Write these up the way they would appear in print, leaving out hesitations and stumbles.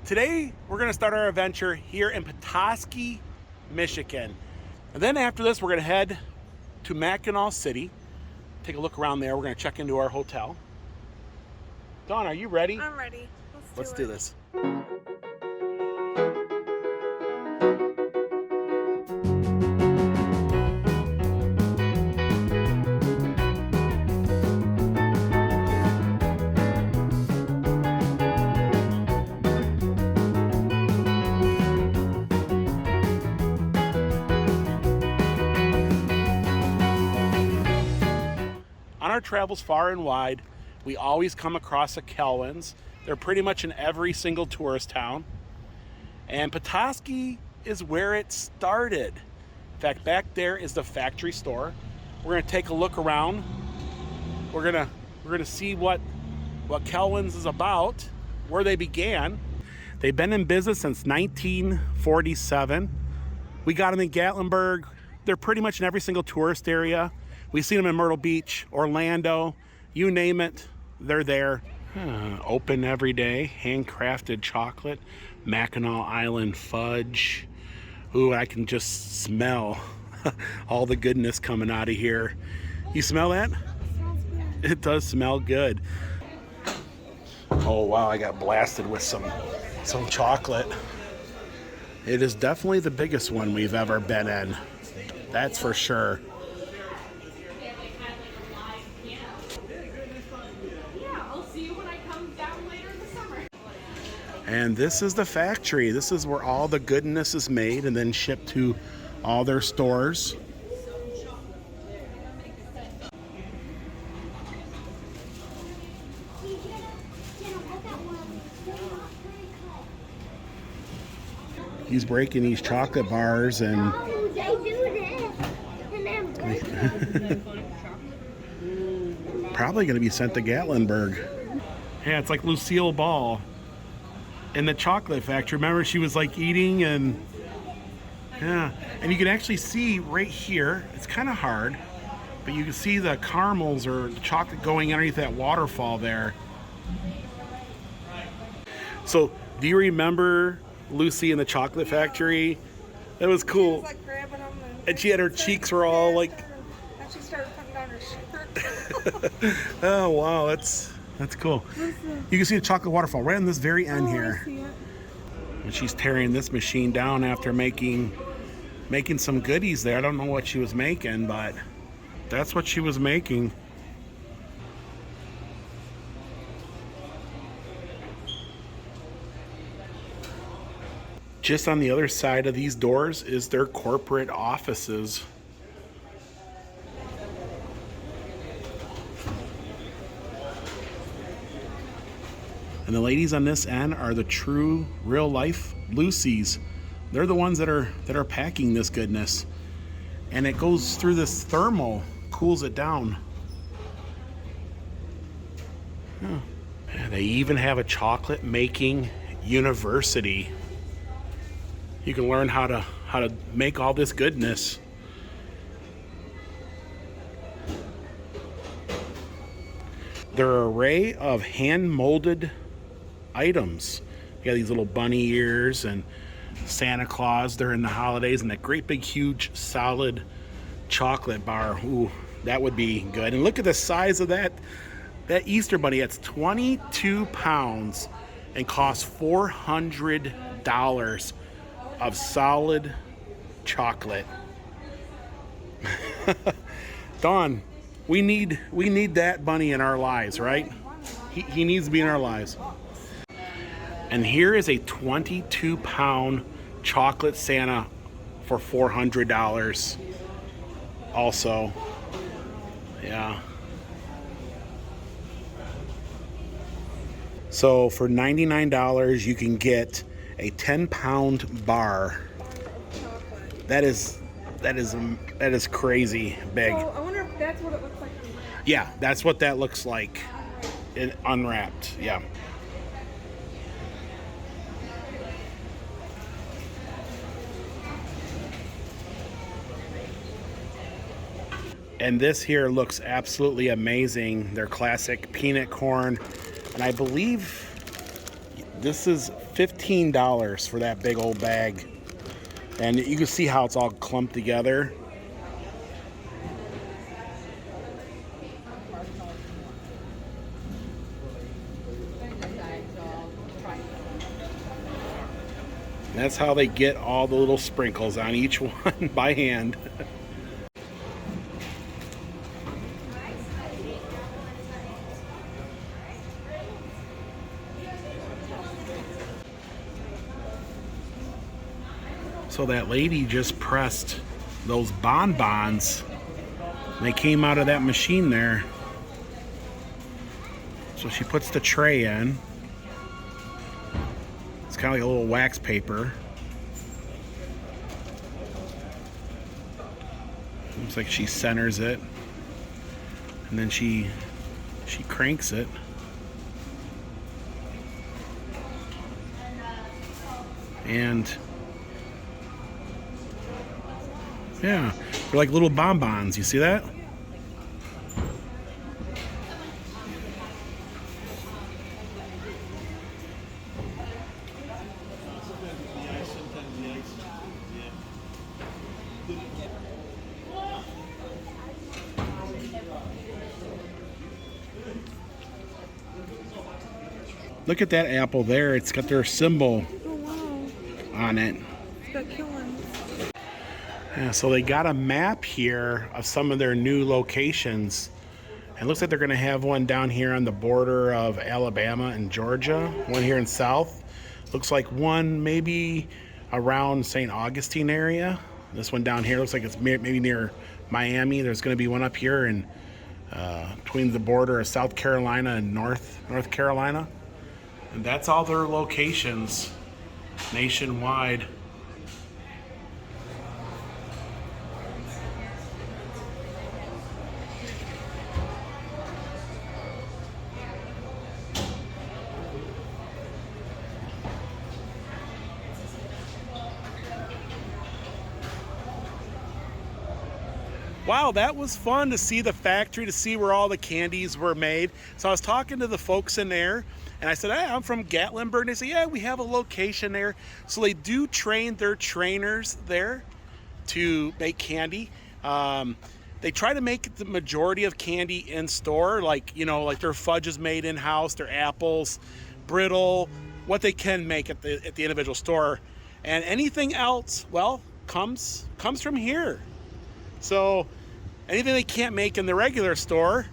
Today, we're gonna start our adventure here in Petoskey, Michigan. And then after this, we're gonna head to Mackinaw City. Take a look around there. We're gonna check into our hotel. Dawn, are you ready? I'm ready. Let's do this. On our travels far and wide, we always come across a Kilwins. They're pretty much in every single tourist town. And Petoskey is where it started. In fact, back there is the factory store. We're gonna take a look around. We're gonna see what Kilwins is about, where they began. They've been in business since 1947. We got them in Gatlinburg. They're pretty much in every single tourist area. We've seen them in Myrtle Beach, Orlando, you name it, they're there. Open every day, handcrafted chocolate, Mackinaw Island fudge. Ooh, I can just smell all the goodness coming out of here. You smell that? It smells good. It does smell good. Oh wow, I got blasted with some chocolate. It is definitely the biggest one we've ever been in. That's for sure. And this is the factory. This is where all the goodness is made and then shipped to all their stores. He's breaking these chocolate bars and probably going to be sent to Gatlinburg. Yeah, it's like Lucille Ball in the chocolate factory. Remember, she was like eating and yeah, and you can actually see right here, it's kind of hard, but you can see the caramels or the chocolate going underneath that waterfall there. So do you remember Lucy in the chocolate factory? That was cool. She was like grabbing them And she had her cheeks were all like and she started putting down her shirt. oh wow, that's cool. You can see the chocolate waterfall right on this very end here. I see it. And she's tearing this machine down after making some goodies there. I don't know what she was making, but that's what she was making. Just on the other side of these doors is their corporate offices. And the ladies on this end are the true real life Lucy's. They're the ones that are packing this goodness. And it goes through this thermal, cools it down. Oh. They even have a chocolate making university. You can learn how to make all this goodness. There are an array of hand molded items. You got these little bunny ears and Santa Claus during the holidays and that great big huge solid chocolate bar. Ooh, that would be good. And look at the size of that Easter bunny. It's 22 pounds and costs $400 of solid chocolate. Dawn, we need that bunny in our lives, right? He needs to be in our lives. And here is a 22-pound chocolate Santa for $400 also. Yeah. So for $99 you can get a 10-pound bar. That is crazy big. So I wonder if that's what it looks like. Yeah, that's what that looks like. Unwrapped. Yeah. And this here looks absolutely amazing. Their classic peanut corn. And I believe This is $15 for that big old bag. And you can see how it's all clumped together. And that's how they get all the little sprinkles on each one by hand. So that lady just pressed those bonbons. They came out of that machine there. So she puts the tray in. It's kind of like a little wax paper. Looks like she centers it. And then she cranks it. And yeah, they're like little bonbons. You see that? Look at that apple there. It's got their symbol on it. It's got Kilwins. Yeah, so they got a map here of some of their new locations. It looks like they're going to have one down here on the border of Alabama and Georgia. One here in South. Looks like one maybe around St. Augustine area. This one down here looks like it's maybe near Miami. There's going to be one up here in between the border of South Carolina and North Carolina. And that's all their locations nationwide. Wow, that was fun to see the factory, to see where all the candies were made. So I was talking to the folks in there, and I said, hey, I'm from Gatlinburg. And they said, yeah, we have a location there. So they do train their trainers there to make candy. They try to make the majority of candy in store, like, you know, like their fudge is made in-house, their apples, brittle, what they can make at the individual store. And anything else, well, comes from here. So anything they can't make in the regular store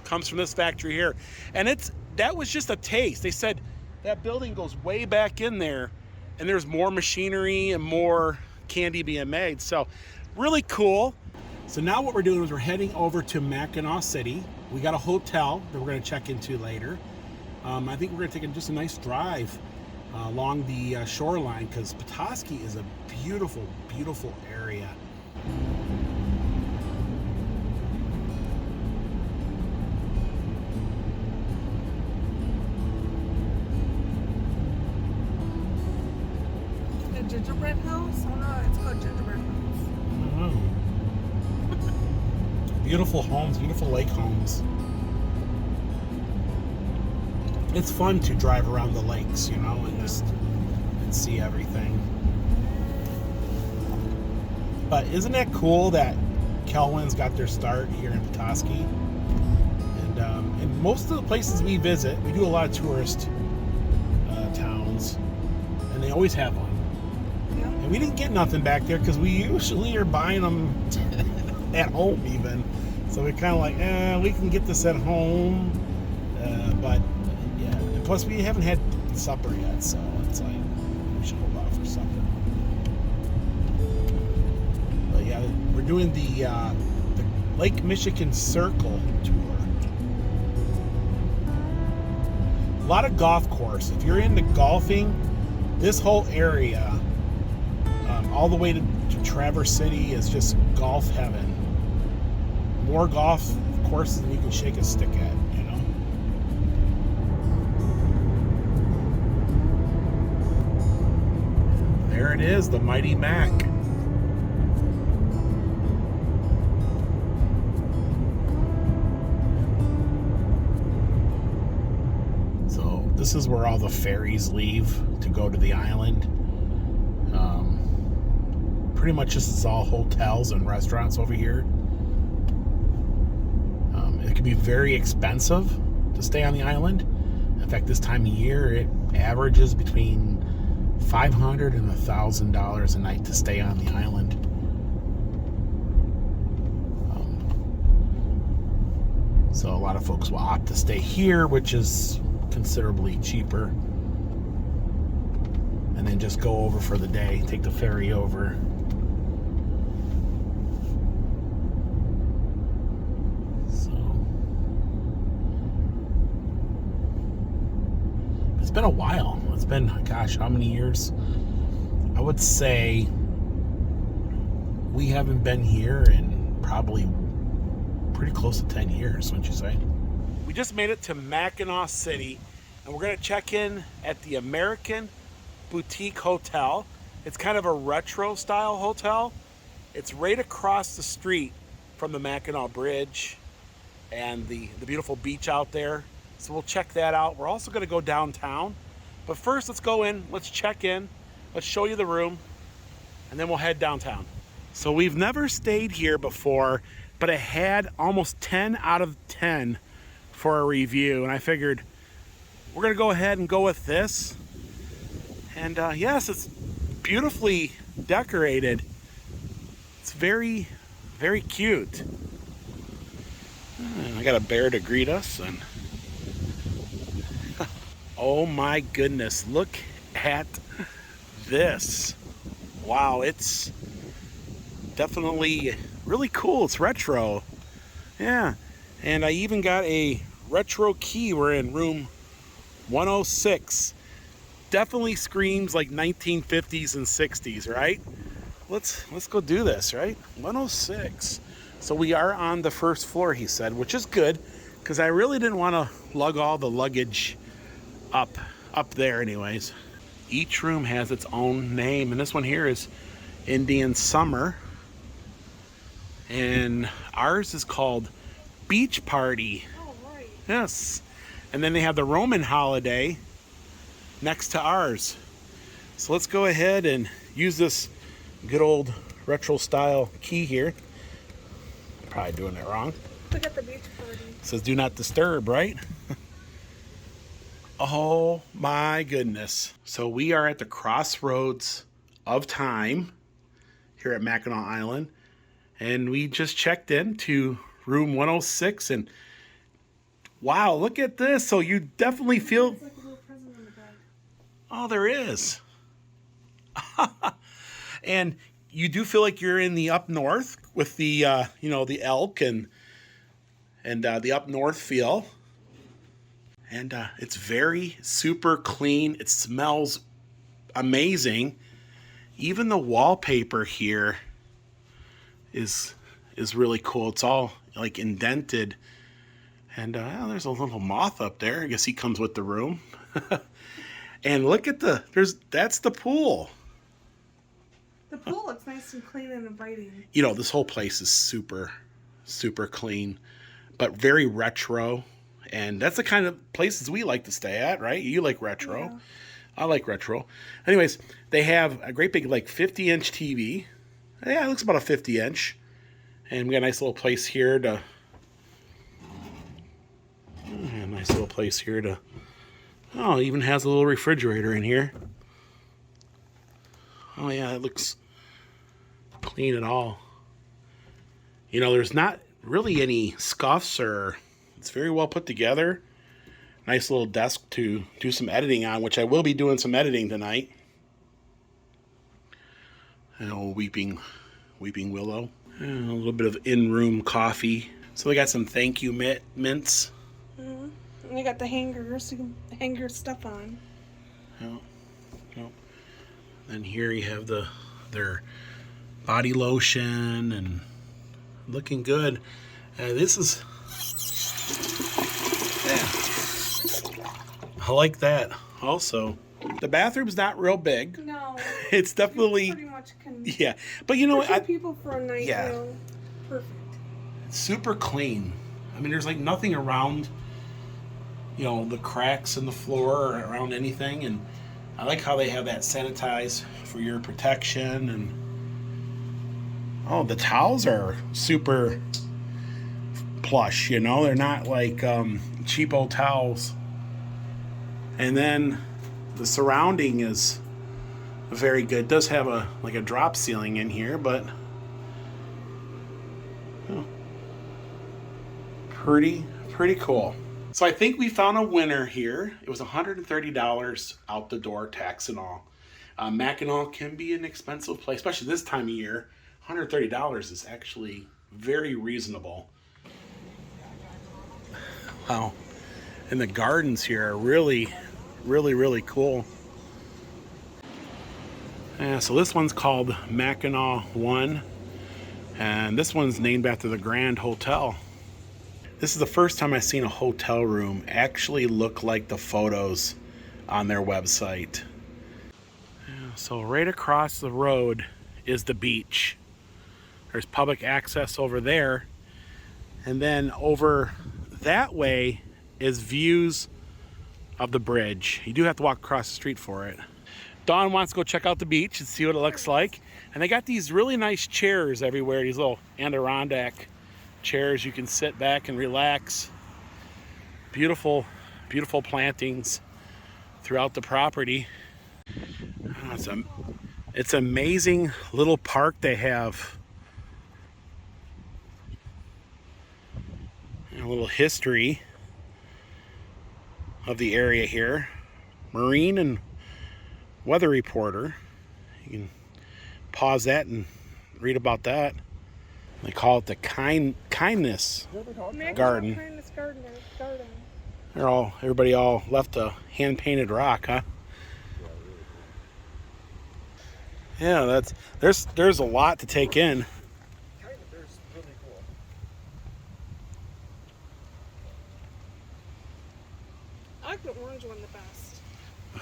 comes from this factory here. And that was just a taste. They said that building goes way back in there, and there's more machinery and more candy being made. So really cool. So now what we're doing is we're heading over to Mackinaw City. We got a hotel that we're going to check into later. I think we're going to take just a nice drive along the shoreline, because Petoskey is a beautiful, beautiful area. The gingerbread house? Oh no, it's called gingerbread house. I don't know. Beautiful homes, beautiful lake homes. It's fun to drive around the lakes, you know, and see everything. But isn't that cool that Kilwins got their start here in Petoskey? And most of the places we visit, we do a lot of tourist towns, and they always have one. Yeah. And we didn't get nothing back there because we usually are buying them at home even. So we're kind of like, we can get this at home. But yeah, and plus we haven't had supper yet, so it's like we should hold off for supper. But yeah, we're doing the Lake Michigan Circle tour. A lot of golf course. If you're into golfing, this whole area, all the way to Traverse City, is just golf heaven. More golf courses than you can shake a stick at, you know? There it is, the mighty Mac. This is where all the ferries leave to go to the island. Pretty much this is all hotels and restaurants over here. It can be very expensive to stay on the island. In fact, this time of year, it averages between $500 and $1,000 a night to stay on the island. So a lot of folks will opt to stay here, which is considerably cheaper. And then just go over for the day, take the ferry over. So it's been a while. It's been, gosh, how many years? I would say we haven't been here in probably pretty close to 10 years, wouldn't you say? We just made it to Mackinaw City, and we're going to check in at the American Boutique Hotel. It's kind of a retro style hotel. It's right across the street from the Mackinaw Bridge and the beautiful beach out there. So we'll check that out. We're also going to go downtown. But first, let's go in, let's check in, let's show you the room, and then we'll head downtown. So we've never stayed here before, but it had almost 10 out of 10 for a review. And I figured we're going to go ahead and go with this. And yes, it's beautifully decorated. It's very, very cute. I got a bear to greet us. And oh my goodness, look at this. Wow, it's definitely really cool. It's retro. Yeah. And I even got a retro key. We're in room 106. Definitely screams like 1950s and 60s, right? Let's go do this, right? 106. So we are on the first floor, he said, which is good because I really didn't want to lug all the luggage up there anyways. Each room has its own name, and this one here is Indian Summer. And ours is called Beach Party. Oh, right. Yes. And then they have the Roman holiday next to ours. So let's go ahead and use this good old retro style key here. Probably doing it wrong. Look at the beach party. It says do not disturb, right? Oh my goodness. So we are at the crossroads of time here at Mackinaw Island. And we just checked into room 106, and wow, look at this. So you definitely feel... It's like a little present on the bed. Oh, there is. And you do feel like you're in the up north with the, the elk and the up north feel. And it's very super clean. It smells amazing. Even the wallpaper here is really cool. It's all like indented, and there's a little moth up there. I guess he comes with the room. And look at that's the pool. The pool looks nice and clean and inviting. This whole place is super clean, but very retro, and that's the kind of places we like to stay at, right? You like retro. Yeah. I like retro. Anyways, they have a great big like 50-inch TV. Yeah, it looks about a 50-inch. And we got a nice little place here to... Oh, it even has a little refrigerator in here. Oh, yeah, it looks clean at all. There's not really any scuffs, or... It's very well put together. Nice little desk to do some editing on, which I will be doing some editing tonight. Weeping Willow. And a little bit of in-room coffee. So they got some thank you mints. Mm-hmm. And they got the hangers, so you can hang your stuff on. Oh. Then here you have their body lotion, and looking good. This is... Yeah. I like that. Also, the bathroom's not real big. No. It's definitely... Pretty much can... Yeah. But you know what? For two people for a night, Yeah. Perfect. It's super clean. I mean, there's like nothing around you know, the cracks in the floor or around anything. And I like how they have that sanitized for your protection. And oh, the towels are super plush, you know, they're not like cheapo towels. And then the surrounding is very good. It does have a like a drop ceiling in here, but oh, pretty cool. So I think we found a winner here. It was $130 out the door, tax and all. Mackinaw can be an expensive place, especially this time of year. $130 is actually very reasonable. Wow. And the gardens here are really cool. Yeah, so this one's called Mackinaw 1. And this one's named after the Grand Hotel. This is the first time I've seen a hotel room actually look like the photos on their website. Yeah, so right across the road is the beach. There's public access over there. And then over that way is views of the bridge. You do have to walk across the street for it. Dawn wants to go check out the beach and see what it looks like. And they got these really nice chairs everywhere, these little Adirondack chairs. You can sit back and relax. Beautiful plantings throughout the property. It's an amazing little park they have. A little history of the area here. Marine and weather reporter. You can pause that and read about that. They call it the kindness garden. Kindness garden. Everybody all left a hand-painted rock, huh? Yeah, there's a lot to take in. There's really cool. I like the orange one the best.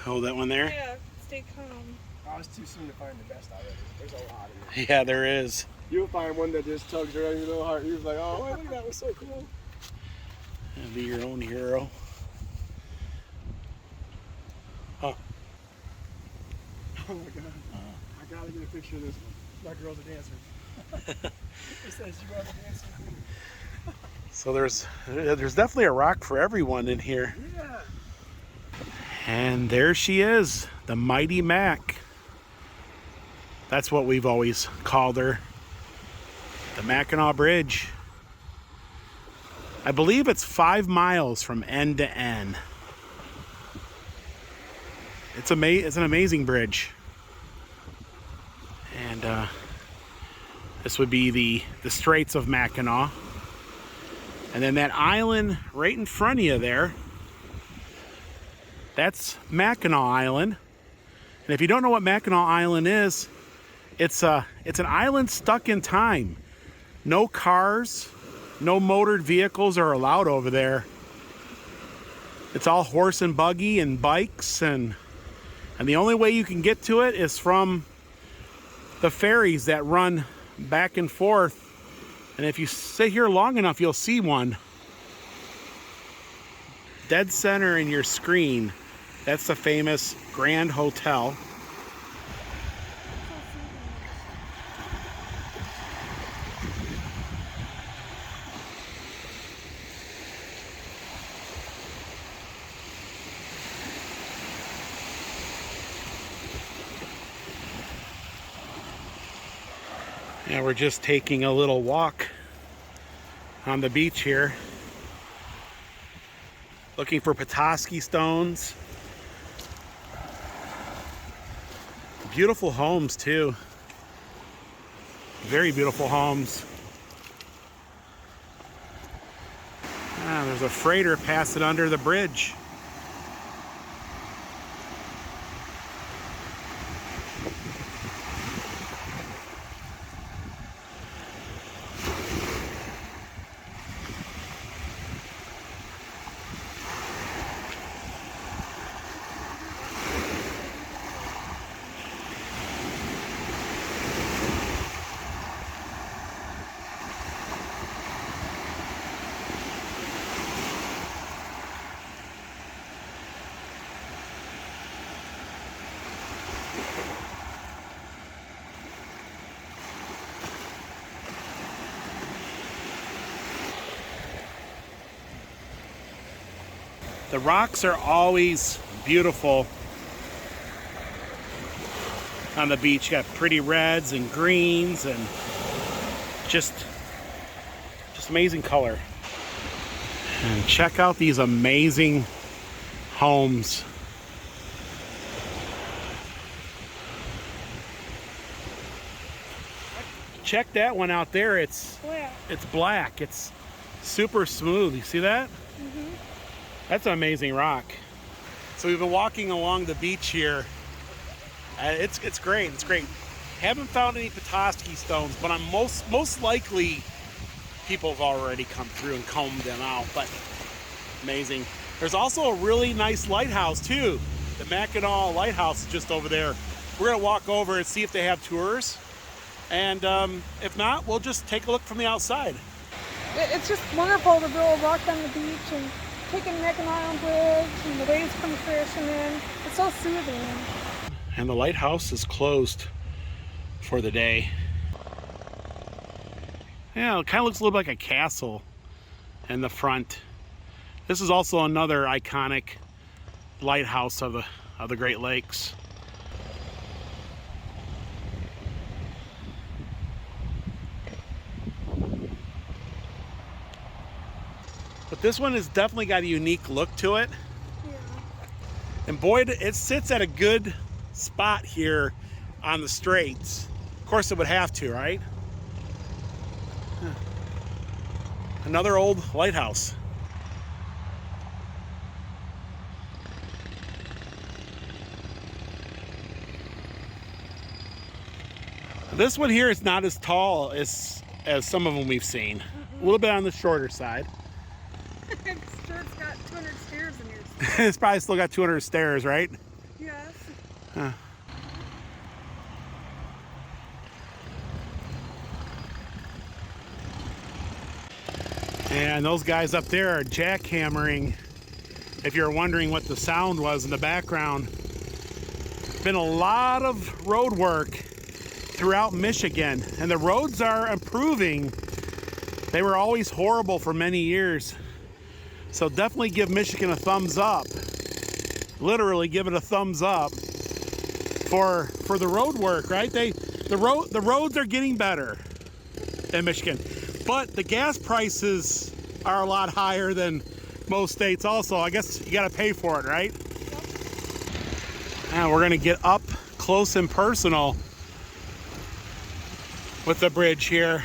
Hold that one there. Yeah, stay calm. I was too soon to find the best already. There's a lot in there. Yeah, there is. You'll find one that just tugs right in your little heart. You're like, oh, I think that was so cool. And be your own hero. Oh. Oh my God. I gotta get a picture of this one. My girl's a dancer. It says you are the dancer. So there's definitely a rock for everyone in here. Yeah. And there she is, the Mighty Mac. That's what we've always called her. The Mackinaw Bridge. I believe it's 5 miles from end to end. It's an amazing bridge. And this would be the Straits of Mackinaw. And then that island right in front of you there, that's Mackinaw Island. And if you don't know what Mackinaw Island is, it's an island stuck in time. No cars, no motored vehicles are allowed over there. It's all horse and buggy and bikes, and the only way you can get to it is from the ferries that run back and forth. And if you sit here long enough, you'll see one. Dead center in your screen, that's the famous Grand Hotel. And we're just taking a little walk on the beach here, looking for Petoskey stones. Beautiful homes too. Very beautiful homes. There's a freighter passing under the bridge. The rocks are always beautiful on the beach. You got pretty reds and greens and just amazing color. And check out these amazing homes. Check that one out there. It's black. It's super smooth. You see that? Mm-hmm. That's an amazing rock. So we've been walking along the beach here. It's great. It's great. Haven't found any Petoskey stones, but I'm most likely people have already come through and combed them out. But amazing. There's also a really nice lighthouse too. The Mackinaw lighthouse is just over there. We're gonna walk over and see if they have tours. And if not, we'll just take a look from the outside. It's just wonderful to go walk on the beach and take a Mackinaw bridge and the waves come crashing in. It's so soothing. And the lighthouse is closed for the day. Yeah, it kind of looks a little like a castle in the front. This is also another iconic lighthouse of the Great Lakes. But this one has definitely got a unique look to it. Yeah. And boy, it sits at a good spot here on the straits. Of course it would have to, right? Another old lighthouse. This one here is not as tall as some of them we've seen. A little bit on the shorter side. It's sure it's got 200 stairs in here. It's probably still got 200 stairs, right? Yes. Huh. And those guys up there are jackhammering. If you're wondering what the sound was in the background, been a lot of road work throughout Michigan, and the roads are improving. They were always horrible for many years. So definitely give Michigan a thumbs up. Literally give it a thumbs up for the road work, right? The roads are getting better in Michigan. But the gas prices are a lot higher than most states also. I guess you gotta pay for it, right? Now we're gonna get up close and personal with the bridge here.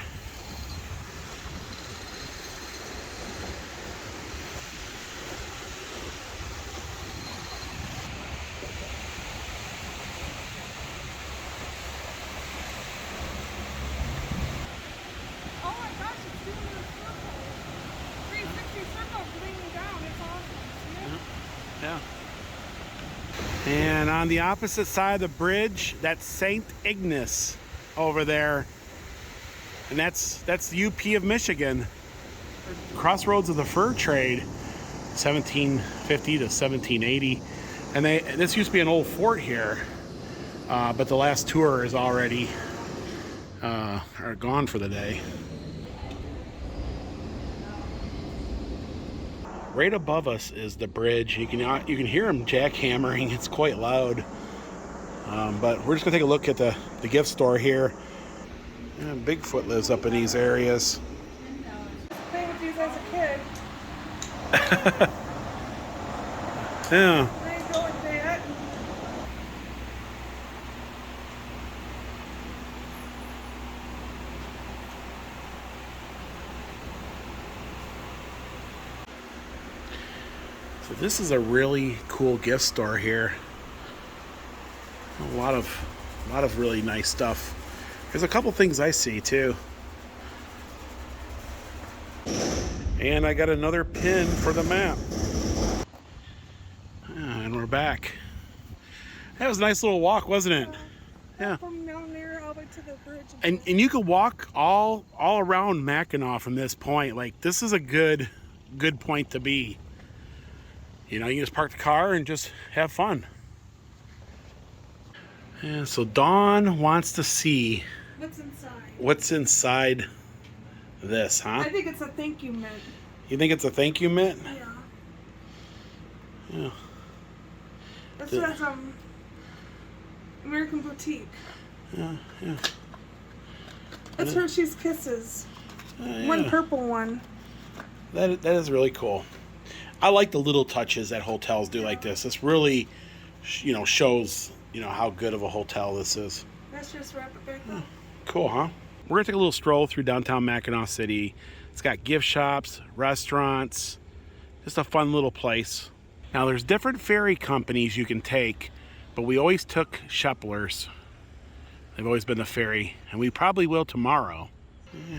Yeah. And on the opposite side of the bridge, that's St. Ignace over there. And that's the UP of Michigan. Crossroads of the fur trade, 1750 to 1780. And this used to be an old fort here, but the last tour is already are gone for the day. Right above us is the bridge. You can hear them jackhammering. It's quite loud. But we're just gonna take a look at the gift store here. Yeah, Bigfoot lives up in these areas. Playing with these as a kid. Yeah. I go with that. So this is a really cool gift store here. A lot of really nice stuff. There's a couple things I see too. And I got another pin for the map. And we're back. That was a nice little walk, wasn't it? Yeah. From down there all the way to the bridge. And you could walk all around Mackinaw from this point. Like, this is a good point to be. You know, you can just park the car and just have fun. And so Dawn wants to see what's inside this, huh? I think it's a thank you mint. You think it's a thank you mint? Yeah. Yeah. This says American Boutique. Yeah, yeah. It's Hershey's Kisses. Yeah. One purple one. That is really cool. I like the little touches that hotels do like this. This really, shows, how good of a hotel this is. Let's just wrap it back up. Cool, huh? We're going to take a little stroll through downtown Mackinaw City. It's got gift shops, restaurants, just a fun little place. Now, there's different ferry companies you can take, but we always took Shepler's. They've always been the ferry, and we probably will tomorrow.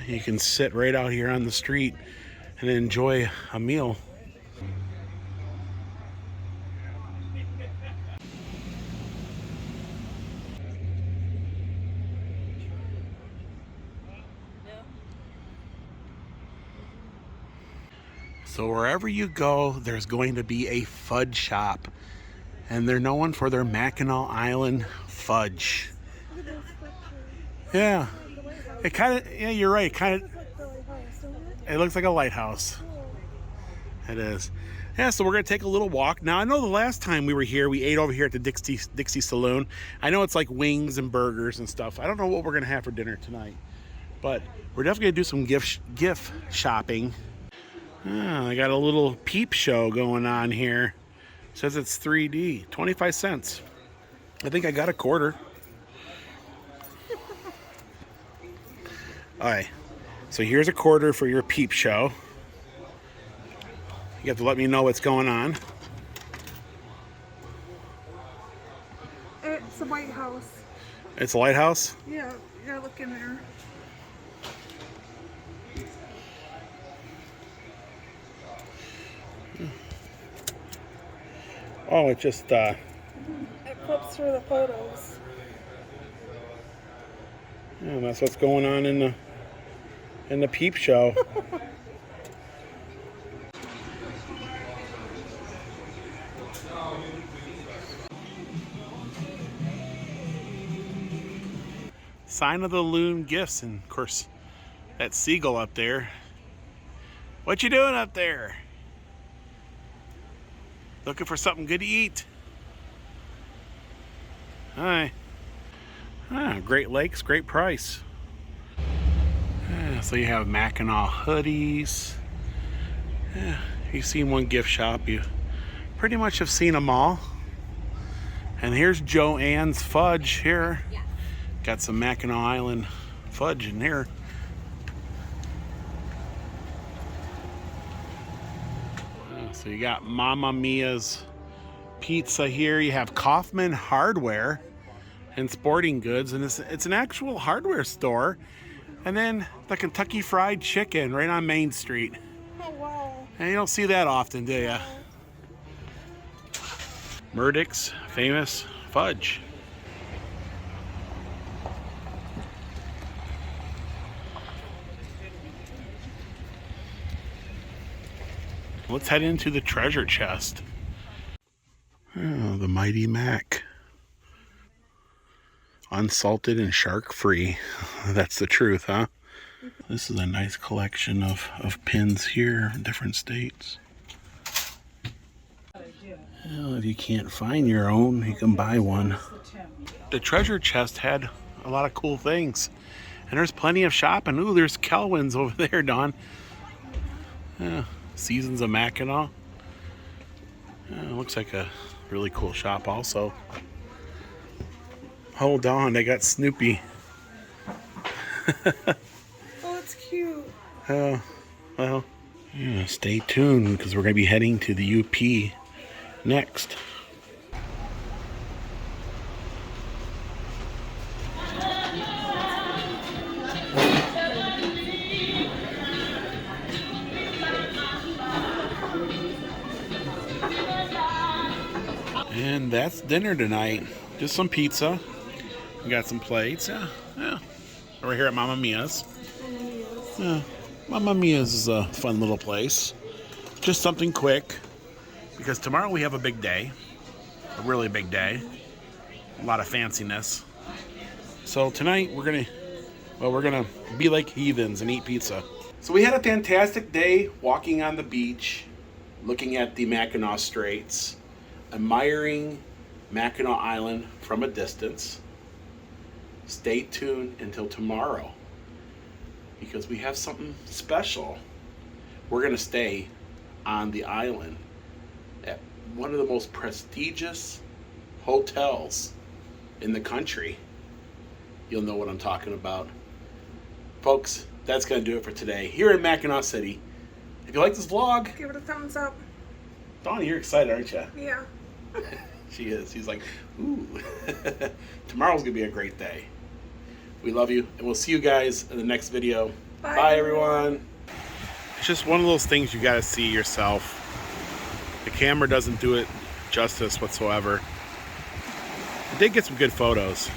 You can sit right out here on the street and enjoy a meal. So wherever you go, there's going to be a fudge shop, and they're known for their Mackinaw Island fudge. Look at those pictures. Yeah, The lighthouse. it kind of. Yeah, you're right. Kind of. It's like the lighthouse, isn't it? It looks like a lighthouse. Cool. It is. Yeah, so we're gonna take a little walk. Now I know the last time we were here, we ate over here at the Dixie Saloon. I know it's like wings and burgers and stuff. I don't know what we're gonna have for dinner tonight, but we're definitely gonna do some gift shopping. I got a little peep show going on here. It says it's 3D, 25 cents. I think I got a quarter. All right, so here's a quarter for your peep show. You have to let me know what's going on. It's the White House. It's a lighthouse? Yeah, you gotta look in there. Oh, it just, It flips through the photos. yeah, that's what's going on in the peep show. Sign of the Loon Gifts, and of course, that seagull up there. What you doing up there? Looking for something good to eat? Hi. Great Lakes, great price. So you have Mackinaw hoodies. Yeah, you've seen one gift shop, you pretty much have seen them all. And here's Joanne's Fudge here. Got some Mackinaw Island fudge in here. So you got Mamma Mia's Pizza here. You have Kaufman Hardware and Sporting Goods, and it's an actual hardware store. And then the Kentucky Fried Chicken right on Main Street. Oh, wow. And you don't see that often, do you? Murdoch's famous fudge. Let's head into the treasure chest. Oh, the Mighty Mac. Unsalted and shark free. That's the truth, huh? This is a nice collection of pins here in different states. Well, if you can't find your own, you can buy one. The treasure chest had a lot of cool things. And there's plenty of shopping. Ooh, there's Kilwins over there, Don. Yeah. Seasons of Mackinaw. Looks like a really cool shop also. Hold on, they got Snoopy. Oh, it's cute. Well, yeah, stay tuned because we're going to be heading to the UP next. And that's dinner tonight. Just some pizza. We got some plates. Yeah. We're here at Mamma Mia's. Yeah. Mamma Mia's is a fun little place. Just something quick. Because tomorrow we have a big day. A really big day. A lot of fanciness. So tonight we're gonna be like heathens and eat pizza. So we had a fantastic day walking on the beach, looking at the Mackinaw Straits. admiring Mackinaw Island from a distance. Stay tuned until tomorrow because we have something special. We're going to stay on the island at one of the most prestigious hotels in the country. You'll know what I'm talking about. Folks, that's going to do it for today here in Mackinaw City. If you like this vlog, Give it a thumbs up. Donnie, you're excited, aren't you? Yeah. She is. She's like, ooh. Tomorrow's going to be a great day. We love you, and we'll see you guys in the next video. Bye everyone. It's just one of those things you got to see yourself. The camera doesn't do it justice whatsoever. I did get some good photos.